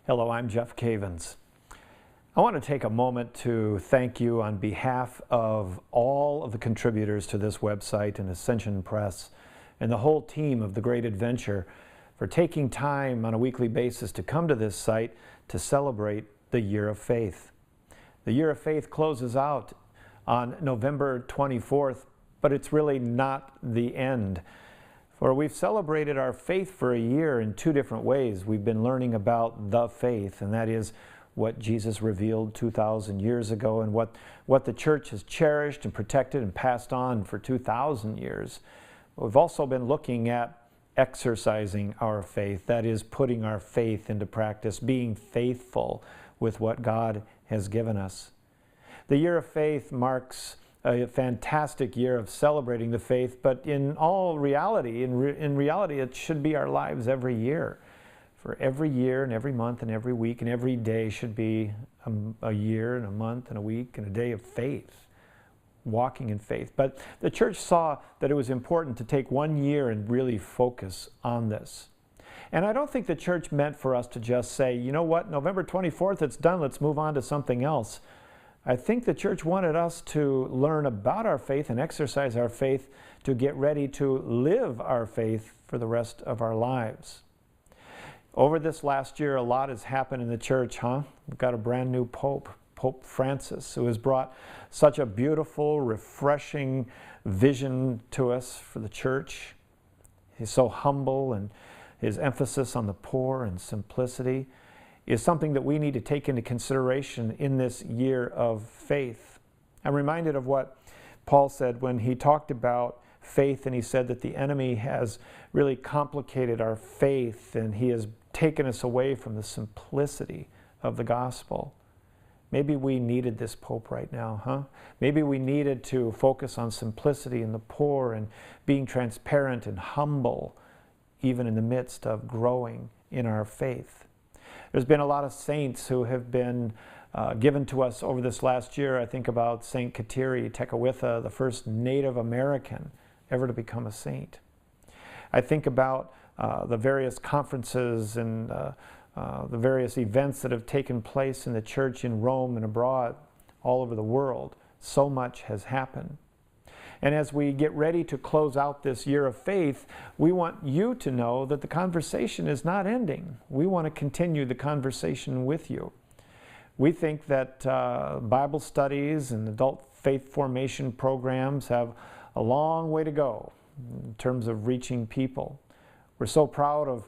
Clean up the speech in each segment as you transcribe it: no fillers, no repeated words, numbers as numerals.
Hello, I'm Jeff Cavins. I want to take a moment to thank you on behalf of all of the contributors to this website and Ascension Press and the whole team of The Great Adventure for taking time on a weekly basis to come to this site to celebrate the Year of Faith. The Year of Faith closes out on November 24th, but it's really not the end. For we've celebrated our faith for a year in two different ways. We've been learning about the faith, and that is what Jesus revealed 2,000 years ago and what the church has cherished and protected and passed on for 2,000 years. We've also been looking at exercising our faith, that is, putting our faith into practice, being faithful with what God has given us. The Year of Faith marks a fantastic year of celebrating the faith, but in all reality, in reality, it should be our lives every year. For every year and every month and every week and every day should be a year and a month and a week and a day of faith, walking in faith. But the church saw that it was important to take 1 year and really focus on this. And I don't think the church meant for us to just say, you know what, November 24th, it's done, let's move on to something else. I think the church wanted us to learn about our faith and exercise our faith to get ready to live our faith for the rest of our lives. Over this last year, a lot has happened in the church, huh? We've got a brand new Pope, Pope Francis, who has brought such a beautiful, refreshing vision to us for the church. He's so humble, and his emphasis on the poor and simplicity is something that we need to take into consideration in this year of faith. I'm reminded of what Paul said when he talked about faith, and he said that the enemy has really complicated our faith and he has taken us away from the simplicity of the gospel. Maybe we needed this Pope right now, huh? Maybe we needed to focus on simplicity and the poor and being transparent and humble, even in the midst of growing in our faith. There's been a lot of saints who have been given to us over this last year. I think about Saint Kateri Tekakwitha, the first Native American ever to become a saint. I think about the various conferences and the various events that have taken place in the church in Rome and abroad, all over the world. So much has happened. And as we get ready to close out this year of faith, we want you to know that the conversation is not ending. We want to continue the conversation with you. We think that Bible studies and adult faith formation programs have a long way to go in terms of reaching people. We're so proud of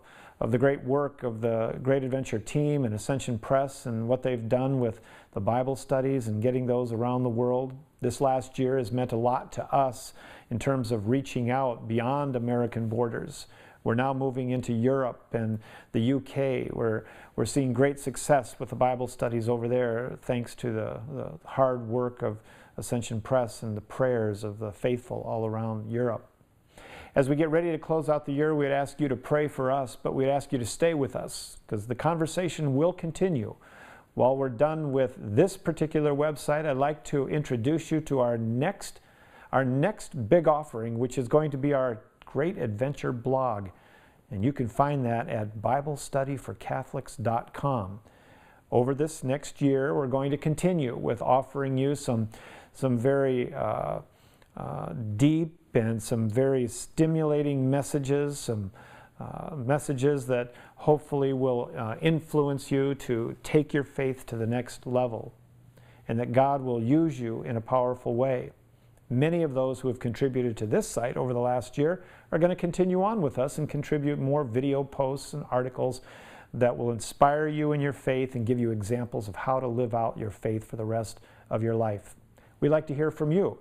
the great work of the Great Adventure team and Ascension Press and what they've done with the Bible studies and getting those around the world. This last year has meant a lot to us in terms of reaching out beyond American borders. We're now moving into Europe and the UK. We're seeing great success with the Bible studies over there thanks to the hard work of Ascension Press and the prayers of the faithful all around Europe. As we get ready to close out the year, we'd ask you to pray for us, but we'd ask you to stay with us because the conversation will continue. While we're done with this particular website, I'd like to introduce you to our next big offering, which is going to be our Great Adventure blog. And you can find that at BibleStudyForCatholics.com. Over this next year, we're going to continue with offering you some very deep and some very stimulating messages, some messages that hopefully will influence you to take your faith to the next level, and that God will use you in a powerful way. Many of those who have contributed to this site over the last year are going to continue on with us and contribute more video posts and articles that will inspire you in your faith and give you examples of how to live out your faith for the rest of your life. We'd like to hear from you.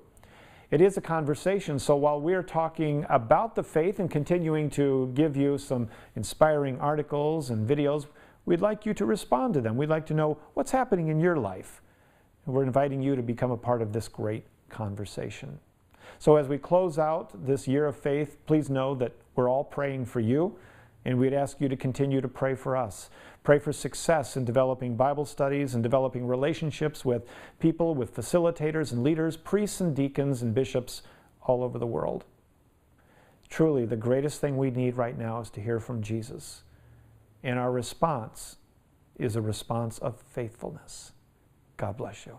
It is a conversation, so while we're talking about the faith and continuing to give you some inspiring articles and videos, we'd like you to respond to them. We'd like to know what's happening in your life. And we're inviting you to become a part of this great conversation. So as we close out this year of faith, please know that we're all praying for you, and we'd ask you to continue to pray for us. Pray for success in developing Bible studies and developing relationships with people, with facilitators and leaders, priests and deacons and bishops all over the world. Truly, the greatest thing we need right now is to hear from Jesus. And our response is a response of faithfulness. God bless you.